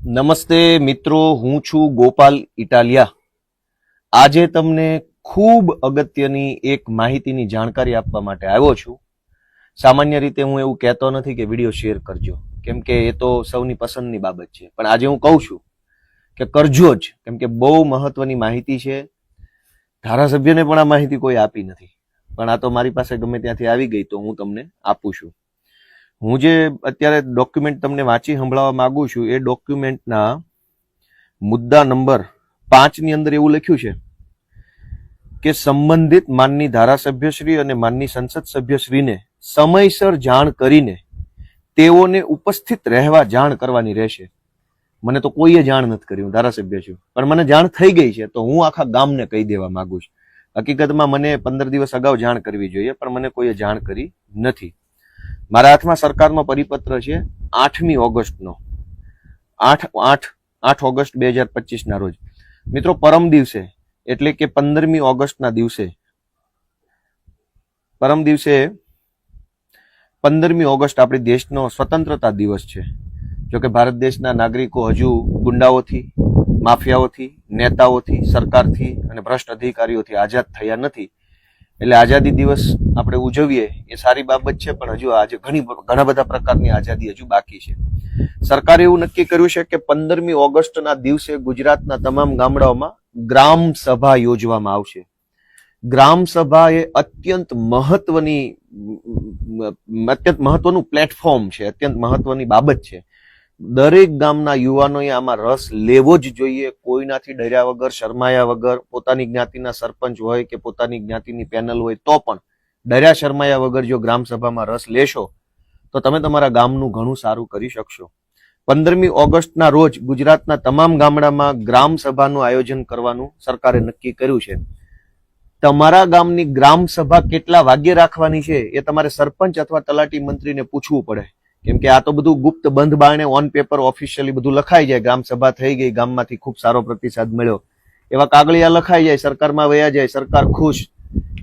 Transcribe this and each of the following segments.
નમસ્તે મિત્રો, હું છું ગોપાલ ઇટાલિયા. આજે તમને ખૂબ અગત્યની એક માહિતીની જાણકારી આપવા માટે આવ્યો છું. સામાન્ય રીતે હું એવું કહેતો નથી કે વિડીયો શેર કરજો, કેમ કે એ તો સૌની પસંદની બાબત છે, પણ આજે હું કહું છું કે કરજો જ, કેમ કે બહુ મહત્વની માહિતી છે. ધારાસભ્યને પણ આ માહિતી કોઈ આપી નથી, પણ આ તો મારી પાસે ગમે ત્યાંથી આવી ગઈ તો હું તમને આપું છું. હું જે અત્યારે ડોક્યુમેન્ટ તમને વાંચી સંભળાવવા માંગુ છું એ ડોક્યુમેન્ટના મુદ્દા નંબર 5 ની અંદર એવું લખ્યું છે કે સંબંધિત માનની ધારાસભ્યશ્રી અને માનની સંસદ સભ્યશ્રીને સમયસર જાણ કરીને તેઓને ઉપસ્થિત રહેવા જાણ કરવાની રહેશે. મને તો કોઈએ જાણ નથી કરી, હું ધારાસભ્ય છું, પણ મને જાણ થઈ ગઈ છે તો હું આખા ગામને કહી દેવા માંગુ છું. હકીકતમાં મને 15 દિવસ અગાઉ જાણ કરવી જોઈએ, પણ મને કોઈએ જાણ કરી નથી. મારા હાથમાં સરકારનો પરિપત્ર છે 8મી ઓગસ્ટનો, 8 ઓગસ્ટ 2025 ના રોજ. મિત્રો, પરમ દિવસે એટલે કે 15મી ઓગસ્ટના દિવસે, પરમ દિવસે 15મી ઓગસ્ટ આપણી દેશનો સ્વતંત્રતા દિવસ છે. જોકે ભારત દેશના નાગરિકો હજુ ગુંડાઓથી, માફિયાઓથી, નેતાઓથી, સરકારથી અને ભ્રષ્ટ અધિકારીઓથી આઝાદ થયા નથી. એટલે આઝાદી દિવસ આપણે ઉજવીએ એ સારી બાબત છે, પણ હજુ આજે ઘણા બધા પ્રકારની આઝાદી હજુ બાકી છે. સરકારે એવું નક્કી કર્યું છે કે 15મી ઓગસ્ટના દિવસે ગુજરાતના તમામ ગામડાઓમાં ગ્રામ સભા યોજવામાં આવશે. ગ્રામ સભા એ અત્યંત મહત્વનું પ્લેટફોર્મ છે, અત્યંત મહત્વની બાબત છે. દરેક ગામના યુવાનોએ આમાં રસ લેવો જ જોઈએ. કોઈનાથી ડર્યા વગર, શરમાયા વગર, પોતાની જ્ઞાતિના સરપંચ હોય કે પોતાની જ્ઞાતિની પેનલ હોય તો પણ ડર્યા શરમાયા વગર જો ગ્રામ સભામાં રસ લેશો તો તમે તમારા ગામનું ઘણું સારું કરી શકશો. 15મી ઓગસ્ટના રોજ ગુજરાતના તમામ ગામડામાં ગ્રામ સભાનું આયોજન કરવાનું સરકારે નક્કી કર્યું છે. તમારા ગામની ગ્રામ સભા કેટલા વાગ્યે રાખવાની છે એ તમારે સરપંચ અથવા તલાટી મંત્રીને પૂછવું પડે, કેમ કે આ તો બધું ગુપ્ત બંધ બારણે ઓન પેપર ઓફિશિયલી બધું લખાઈ જાય. ગ્રામ સભા થઈ ગઈ, ગામમાંથી ખૂબ સારો પ્રતિસાદ મળ્યો, એવા કાગળિયા લખાઈ જાય, સરકારમાં વયા જાય, સરકાર ખુશ,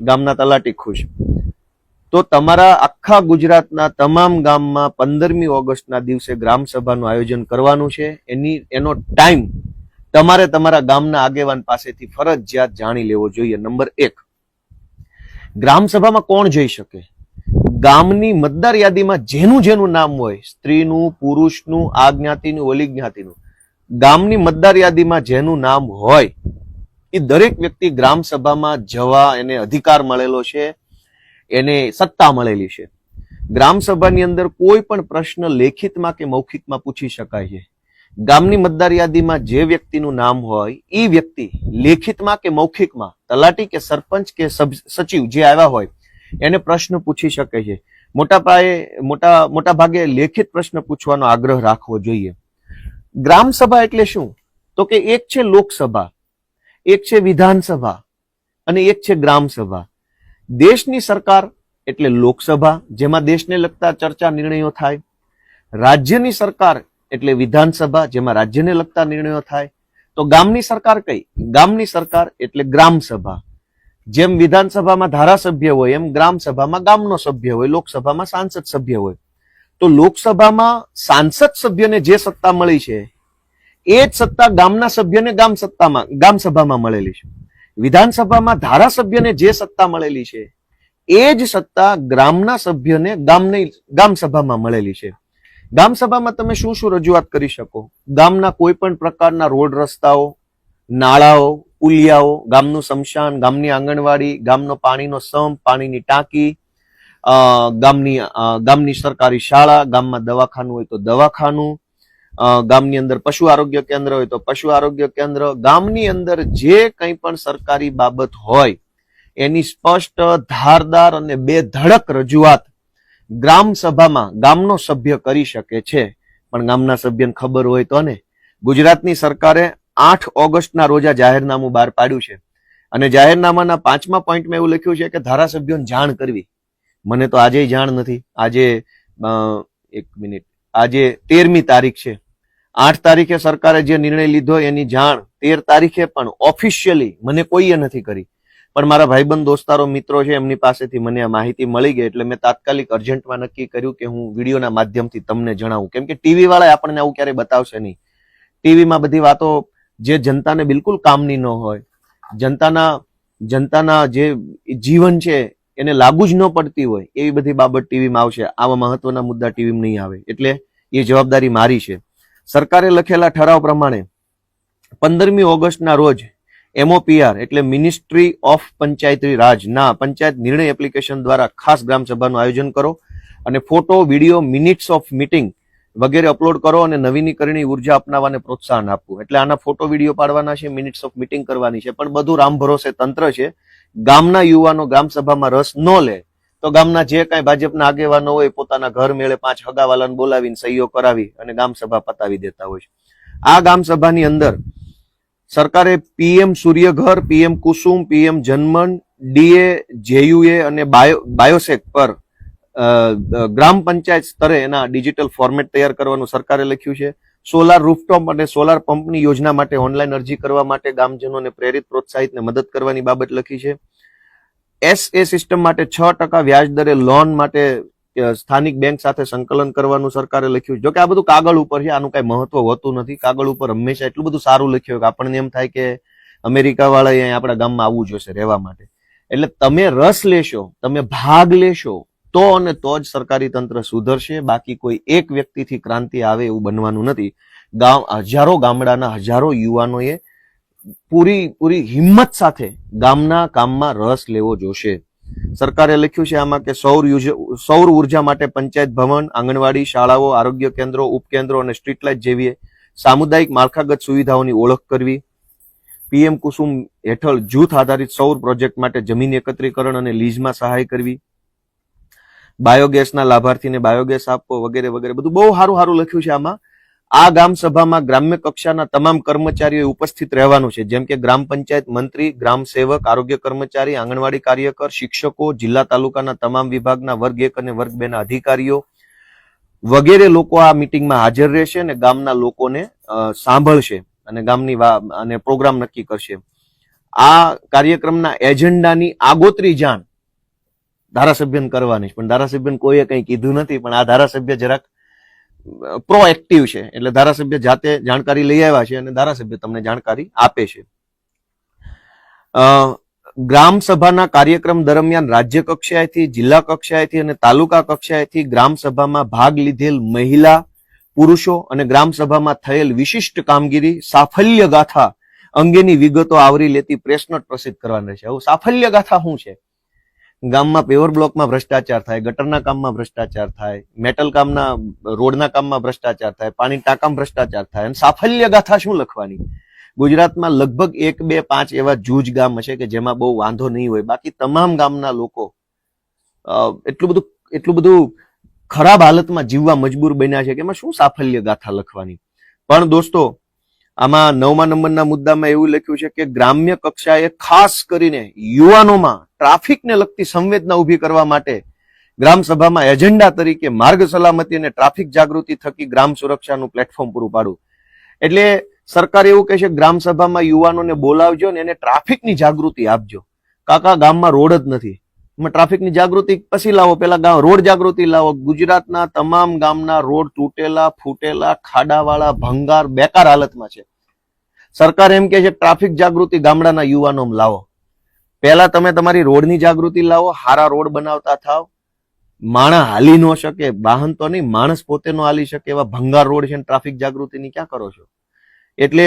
ગામના તલાટી ખુશ. તો તમારા આખા ગુજરાતના તમામ ગામમાં 15મી ઓગસ્ટના દિવસે ગ્રામ સભાનું આયોજન કરવાનું છે. એનો ટાઈમ તમારે તમારા ગામના આગેવાન પાસેથી ફરજિયાત જાણી લેવો જોઈએ. નંબર 1, ગ્રામ સભામાં કોણ જઈ શકે? ગામની મતદાર યાદીમાં જેનું નામ હોય, સ્ત્રીનું, પુરુષનું, આ જ્ઞાતિનું, ઓલી જ્ઞાતિનું, ગામની મતદાર યાદીમાં જેનું નામ હોય એ દરેક વ્યક્તિ ગ્રામ સભામાં જવા એને અધિકાર મળેલો છે, એને સત્તા મળેલી છે. ગ્રામ સભાની અંદર કોઈ પણ પ્રશ્ન લેખિતમાં કે મૌખિકમાં પૂછી શકાય છે. ગામની મતદાર યાદીમાં જે વ્યક્તિનું નામ હોય એ વ્યક્તિ લેખિતમાં કે મૌખિકમાં તલાટી કે સરપંચ કે સચિવ જે આવ્યા હોય એને પ્રશ્ન પૂછી શકે છે. મોટા ભાગે લેખિત પ્રશ્ન પૂછવાનો આગ્રહ રાખવો જોઈએ. ગ્રામ સભા એટલે શું? તો કે એક છે લોકસભા, એક છે વિધાનસભા અને એક છે ગ્રામ સભા. દેશની સરકાર એટલે લોકસભા, જેમાં દેશને લગતા ચર્ચા નિર્ણયો થાય. રાજ્યની સરકાર એટલે વિધાનસભા, જેમાં રાજ્યને લગતા નિર્ણયો થાય. તો ગામની સરકાર કઈ? ગામની સરકાર એટલે ગ્રામ સભા. જેમ વિધાનસભામાં ધારાસભ્ય હોય એમ ગ્રામ સભામાં ગામનો સભ્ય હોય, લોકસભામાં સાંસદ સભ્ય હોય. તો લોકસભામાં સાંસદ સભ્યને જે સત્તા મળી છે એ જ સત્તા ગામના સભ્યને ગામ સભામાં મળેલી છે. વિધાનસભામાં ધારાસભ્યને જે સત્તા મળેલી છે એ જ સત્તા ગ્રામના સભ્યને ગામ સભામાં મળેલી છે. ગામ સભામાં તમે શું શું રજૂઆત કરી શકો? ગામના કોઈ પણ પ્રકારના રોડ રસ્તાઓ, નાળાઓ, પુલિયાઓ, ગામનું સ્મશાન, ગામની આંગણવાડી, ગામનો પાણીનો સંપ, પાણીની ટાંકી, ગામની સરકારી શાળા, ગામમાં દવાખાનું હોય તો દવાખાનું, ગામની અંદર પશુ આરોગ્ય કેન્દ્ર હોય તો પશુ આરોગ્ય કેન્દ્ર. ગામની અંદર જે કંઈ પણ સરકારી બાબત હોય એની સ્પષ્ટ, ધારદાર અને બેધડક રજૂઆત ગ્રામ સભામાં ગામનો સભ્ય કરી શકે છે. પણ ગામના સભ્યને ખબર હોય તો ને. ગુજરાતની સરકારે 8 ઓગસ્ટના રોજ આ જાહેરનામું બહાર પાડ્યું છે અને જાહેરનામાના 5મા પોઈન્ટમાં એવું લખ્યું છે કે ધારાસભ્યોને જાણ કરવી. મને તો આજે જાણ નથી. આજે 13મી તારીખ છે. 8 તારીખે સરકારે જે નિર્ણય લીધો એની જાણ 13 તારીખે પણ ઓફિશિયલી મને કોઈએ નથી કરી. પણ મારા ભાઈબંધ, દોસ્તારો, મિત્રો છે એમની પાસેથી મને આ માહિતી મળી ગઈ એટલે મેં તાત્કાલિક અર્જન્ટમાં નક્કી કર્યું કે હું વિડીયોના માધ્યમથી તમને જણાવું, કેમ કે ટીવી વાળા આપણને આવું ક્યારેય બતાવશે નહીં. ટીવીમાં બધી વાતો જે જનતાને બિલકુલ કામની ન હોય, જનતાના જે જીવન છે એને લાગુ જ ન પડતી હોય, એવી બધી બાબત ટીવીમાં આવશે. આવા મહત્વના મુદ્દા ટીવીમાં નહીં આવે. એટલે એ જવાબદારી મારી છે. સરકારે લખેલા ઠરાવ પ્રમાણે 15મી ઓગસ્ટના રોજ MOPR એટલે મિનિસ્ટ્રી ઓફ પંચાયતી રાજ ના પંચાયત નિર્ણય એપ્લિકેશન દ્વારા ખાસ ગ્રામસભાનું આયોજન કરો અને photo, video, minutes of meeting વગેરે અપલોડ કરો અને નવીનીકરણીય ઉર્જા અપનાવવાને પ્રોત્સાહન આપવું. એટલે આના ફોટો, વિડીયો પાડવાના છે, મિનિટ્સ ઓફ મીટિંગ કરવાની છે, પણ બધું રામ ભરોસે તંત્ર છે. ગામના યુવાનો ગ્રામસભામાં રસ ન લે તો ગામના જે કાંઈ ભાજપના આગેવાનો હોય પોતાના ઘર મેળે 5 હગાવાલાને બોલાવીને સહીઓ કરાવી અને ગામસભા પતાવી દેતા હોય છે. આ ગામસભાની અંદર સરકારે PM સૂર્યઘર, PM કુસુમ, PM જનમન, DA, JUA અને બાયોસેક પર ગ્રામ પંચાયત સ્તરે એના ડિજિટલ ફોર્મેટ તૈયાર કરવાનું સરકારે લખ્યું છે. સોલાર રૂફટોપ અને સોલાર પંપની યોજના માટે ઓનલાઈન અરજી કરવા માટે ગામજનોને પ્રેરિત, પ્રોત્સાહિત ને મદદ કરવાની બાબત લખી છે. SA સિસ્ટમ માટે 6% વ્યાજ દરે લોન માટે સ્થાનિક બેંક સાથે સંકલન કરવાનું સરકારે લખ્યું છે. જોકે આ બધું કાગળ ઉપર છે, આનું કઈ મહત્વ હોતું નથી. કાગળ ઉપર હંમેશા એટલું બધું સારું લખ્યું કે આપણને એમ થાય કે અમેરિકા વાળા અહીંયા આપણા ગામમાં આવવું જોશે રહેવા માટે. એટલે તમે રસ લેશો, તમે ભાગ લેશો તો અને તો જ સરકારી તંત્ર સુધરશે. બાકી કોઈ એક વ્યક્તિથી ક્રાંતિ આવે એવું બનવાનું નથી. હજારો ગામડાના હજારો યુવાનોએ પૂરી હિંમત સાથે ગામના કામમાં રસ લેવો જોશે. સરકારે લખ્યું છે આમાં કે સૌર ઉર્જા માટે પંચાયત ભવન, આંગણવાડી, શાળાઓ, આરોગ્ય કેન્દ્રો, ઉપકેન્દ્રો અને સ્ટ્રીટ લાઇટ જેવી સામુદાયિક માળખાગત સુવિધાઓની ઓળખ કરવી. PM કુસુમ હેઠળ જૂથ આધારિત સૌર પ્રોજેક્ટ માટે જમીન એકત્રીકરણ અને લીઝમાં સહાય કરવી. બાયોગેસના લાભાર્થીને બાયોગેસ આપવો વગેરે વગેરે બધું બહુ સારું લખ્યું છે આમાં. આ ગ્રામ સભામાં ગ્રામ્ય કક્ષાના તમામ કર્મચારીઓ ઉપસ્થિત રહેવાનું છે, જેમ કે ગ્રામ પંચાયત મંત્રી, ગ્રામ સેવક, આરોગ્ય કર્મચારી, આંગણવાડી કાર્યકર, શિક્ષકો, જિલ્લા તાલુકાના તમામ વિભાગના વર્ગ 1 અને વર્ગ 2 ના અધિકારીઓ વગેરે લોકો આ મીટિંગમાં હાજર રહેશે અને ગામના લોકોને સાંભળશે અને ગામની અને પ્રોગ્રામ નક્કી કરશે. આ કાર્યક્રમના એજન્ડાની આગોતરી જાણ ધારાસભ્યને કરવાની છે, પણ ધારાસભ્યને કોઈએ કંઈ કીધું નથી. પણ આ ધારાસભ્ય જરાક પ્રોએક્ટિવ છે, એટલે ધારાસભ્ય જાતે જાણકારી લઈ આવ્યા છે અને ધારાસભ્ય તમને જાણકારી આપે છે. ગ્રામ સભાના કાર્યક્રમ દરમિયાન રાજ્ય કક્ષાએથી, જિલ્લા કક્ષાએથી અને તાલુકા કક્ષાએથી ગ્રામ સભામાં ભાગ લીધેલ મહિલા, પુરુષો અને ગ્રામ સભામાં થયેલ વિશિષ્ટ કામગીરી, સાફલ્ય ગાથા અંગેની વિગતો આવરી લેતી પ્રેસ નોટ પ્રસિદ્ધ કરવાની રહેશે. હવે સાફલ્ય ગાથા શું છે? ગામમાં પેવર બ્લોકમાં ભ્રષ્ટાચાર થાય, ગટરના કામમાં ભ્રષ્ટાચાર થાય, મેટલ કામના, રોડના કામમાં ભ્રષ્ટાચાર થાય, પાણી ટાંકામાં ભ્રષ્ટાચાર થાય, અને સાફલ્ય ગાથા શું લખવાની? ગુજરાતમાં લગભગ 1, 2, 5 એવા જૂજ ગામ હશે કે જેમાં બહુ વાંધો નહીં હોય. બાકી તમામ ગામના લોકો એટલું બધું ખરાબ હાલતમાં જીવવા મજબૂર બન્યા છે કે એમાં શું સાફલ્ય ગાથા લખવાની? પણ દોસ્તો, આમાં 9મા નંબરના મુદ્દામાં એવું લખ્યું છે કે ગ્રામ્ય કક્ષાએ ખાસ કરીને યુવાનોમાં ટ્રાફિકને લગતી સંવેદના ઉભી કરવા માટે ગ્રામ સભામાં એજન્ડા તરીકે માર્ગ સલામતી અને ટ્રાફિક જાગૃતિ થકી ગ્રામ સુરક્ષાનું પ્લેટફોર્મ પૂરું પાડવું. એટલે સરકાર એવું કહે છે ગ્રામ સભામાં યુવાનોને બોલાવજો ને એને ટ્રાફિકની જાગૃતિ આપજો. કાકા ગામમાં રોડ જ નથી, ટ્રાફિકની જાગૃતિ પછી લાવો, પેલા રોડ જાગૃતિ લાવો. ગુજરાતના તમામ ગામના રોડ તૂટેલા, ફૂટેલા, ખાડાવાળા, ભંગાર, બેકાર હાલતમાં છે. સરકાર એમ કે છે ટ્રાફિક જાગૃતિ ગામડાના યુવાનોમાં લાવો. પહેલા તમે તમારી રોડની જાગૃતિ લાવો, હારા રોડ બનાવતા થાવ. માણસ હાલી ન શકે, વાહન તો નહીં, માણસ પોતે નો હાલી શકે એવા ભંગાર રોડ છે, ટ્રાફિક જાગૃતિની ક્યાં કરો છો? એટલે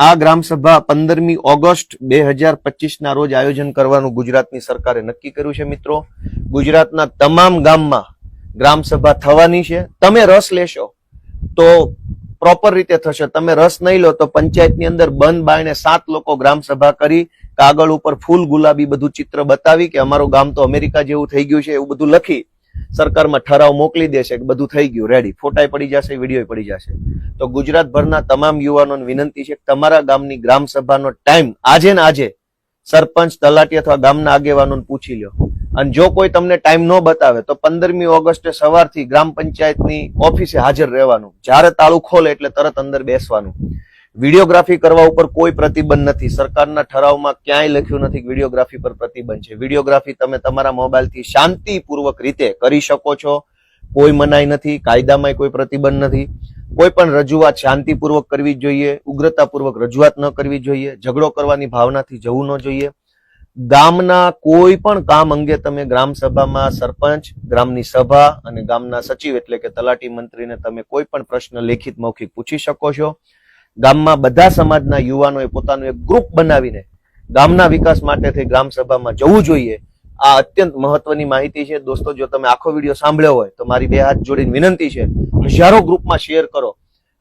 આ ગ્રામસભા 15મી ઓગસ્ટ 2025 ના રોજ આયોજન કરવાનું ગુજરાતની સરકારે નક્કી કર્યું છે. મિત્રો, ગુજરાતના તમામ ગામમાં ગ્રામસભા થવાની છે. તમે રસ લેશો તો પ્રોપર રીતે થશે. તમે રસ નહીં લો તો પંચાયતની અંદર બંધ બાયણે 7 લોકો ગ્રામસભા કરી કાગળ ઉપર ફૂલ ગુલાબી બધું ચિત્ર બતાવી કે અમારું ગામ તો અમેરિકા જેવું થઈ ગયું છે એવું બધું લખી સરકારમાં ઠરાવ મોકલી દેશે કે બધું થઈ ગયું, રેડી, ફોટા પડી જશે, વિડીયો પડી જશે. તો ગુજરાતભરના તમામ યુવાનોને વિનંતી છે કે તમારા ગામની ગ્રામ સભાનો ટાઈમ આજે ને આજે સરપંચ, તલાટી અથવા ગામના આગેવાનોને પૂછી લો. અને જો કોઈ તમને ટાઈમ ન બતાવે તો 15મી ઓગસ્ટે સવારથી ગ્રામ પંચાયતની ઓફિસે હાજર રહેવાનું. જ્યારે તાળું ખોલે એટલે તરત અંદર બેસવાનું. વિડીયોગ્રાફી કરવા ઉપર કોઈ પ્રતિબંધ નથી. સરકારના ઠરાવમાં ક્યાંય લખ્યું નથી કે વિડીયોગ્રાફી પર પ્રતિબંધ છે. વિડીયોગ્રાફી તમે તમારા મોબાઈલથી શાંતિપૂર્વક રીતે કરી શકો છો, કોઈ મનાઈ નથી, કાયદામાં કોઈ પ્રતિબંધ નથી. કોઈ પણ રજૂઆત શાંતિપૂર્વક કરવી જોઈએ, ઉગ્રતાપૂર્વક રજૂઆત ન કરવી જોઈએ, ઝઘડો કરવાની ભાવનાથી જવું ન જોઈએ. ગામના કોઈ પણ કામ અંગે તમે ગ્રામ સભામાં સરપંચ, ગ્રામની સભા અને ગામના સચિવ એટલે કે તલાટી મંત્રીને તમે કોઈ પણ પ્રશ્ન લેખિત મૌખિક પૂછી શકો છો. ગામમાં બધા સમાજના યુવાનોએ પોતાનું એક ગ્રુપ બનાવીને ગામના વિકાસ માટે થઈ ગ્રામ સભામાં જવું જોઈએ. આ અત્યંત મહત્વની માહિતી છે દોસ્તો. જો તમે આખો વિડીયો સાંભળ્યો હોય તો મારી બે હાથ જોડીને વિનંતી છે, હજારો ગ્રુપમાં શેર કરો.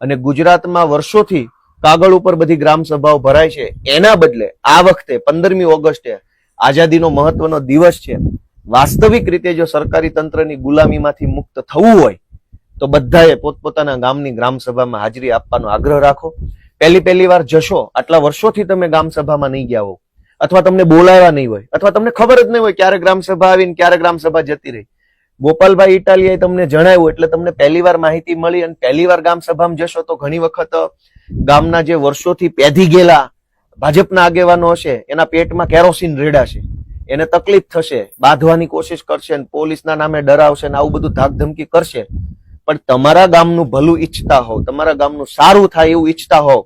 અને ગુજરાતમાં વર્ષોથી કાગળ ઉપર બધી ગ્રામ સભાઓ ભરાય છે, એના બદલે આ વખતે 15મી ઓગસ્ટે આઝાદીનો મહત્વનો દિવસ છે. વાસ્તવિક રીતે જો સરકારી તંત્રની ગુલામીમાંથી મુક્ત થવું હોય તો બધાએ પોતપોતાના ગામની ગ્રામ સભામાં હાજરી આપવાનો આગ્રહ રાખો. પહેલી વાર જશો, આટલા વર્ષોથી તમે ગ્રામ સભામાં નહીં ગયા હો, અથવા તમને બોલાવ્યા નહીં હોય, અથવા તમને ખબર જ નહીં હોય ક્યારે ગ્રામ સભા આવીને ક્યારે ગ્રામ સભા જતી રહી. ગોપાલભાઈ ઇટાલિયાએ તમને જણાવ્યું એટલે તમને પહેલી વાર માહિતી મળી. અને પહેલી વાર ગ્રામ સભામાં જશો તો ઘણી વખત ગામના જે વર્ષોથી પેધી ગયેલા ભાજપના આગેવાનો હશે એના પેટમાં કેરોસીન રેડાશે, એને તકલીફ થશે, બાંધવાની કોશિશ કરશે, પોલીસના નામે ડરાવશે ને આવું બધું ધાક ધમકી કરશે. પણ તમારા ગામનું ભલું ઈચ્છતા હોવ, તમારા ગામનું સારું થાય એવું ઈચ્છતા હોવ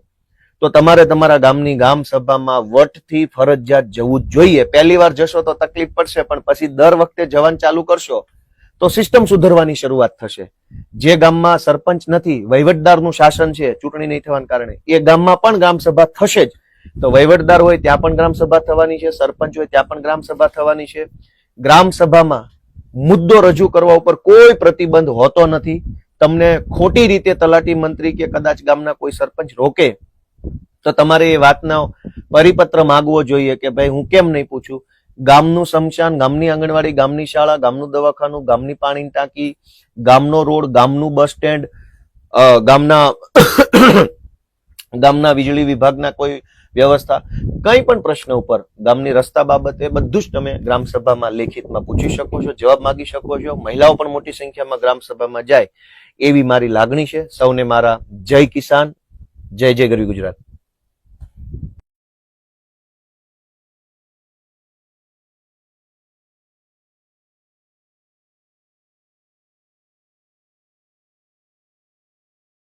તો તમારે તમારા ગામની ગ્રામ સભામાં વટથી ફરજિયાત જવું જ જોઈએ. પહેલી વાર જશો તો તકલીફ પડશે, પણ પછી દર વખતે જવાનું ચાલુ કરશો તો સિસ્ટમ સુધરવાની શરૂઆત થશે. જે ગામમાં સરપંચ નથી, વહીવટદારનું શાસન છે ચૂંટણી નહીં થવાના કારણે, એ ગામમાં પણ ગ્રામ સભા થશે જ. તો વહીવટદાર હોય ત્યાં પણ ગ્રામ સભા થવાની છે, સરપંચ હોય ત્યાં પણ ગ્રામ સભા થવાની છે. ગ્રામ સભામાં મુદ્દો રજૂ કરવા ઉપર કોઈ પ્રતિબંધ હોતો નથી. તમને ખોટી રીતે તલાટી મંત્રી કે કદાચ ગામના કોઈ સરપંચ રોકે તો તમારે એ વાતનો પરિપત્ર માંગવો જોઈએ કે ભાઈ હું કેમ નહીં પૂછું. ગામનું સ્મશાન, ગામની આંગણવાડી, ગામની શાળા, ગામનું દવાખાનું, ગામની પાણીની ટાંકી, ગામનો રોડ, ગામનું બસ સ્ટેન્ડ, ગામના વીજળી વિભાગના કોઈ વ્યવસ્થા, કઈ પણ પ્રશ્ન ઉપર, ગામની રસ્તા બાબતે બધું જ તમે ગ્રામ સભામાં લેખિતમાં પૂછી શકો છો, જવાબ માંગી શકો છો. મહિલાઓ પણ મોટી સંખ્યામાં ગ્રામ સભામાં જાય એવી મારી લાગણી છે. સૌને મારા જય કિસાન, જય જય ગરવી ગુજરાત.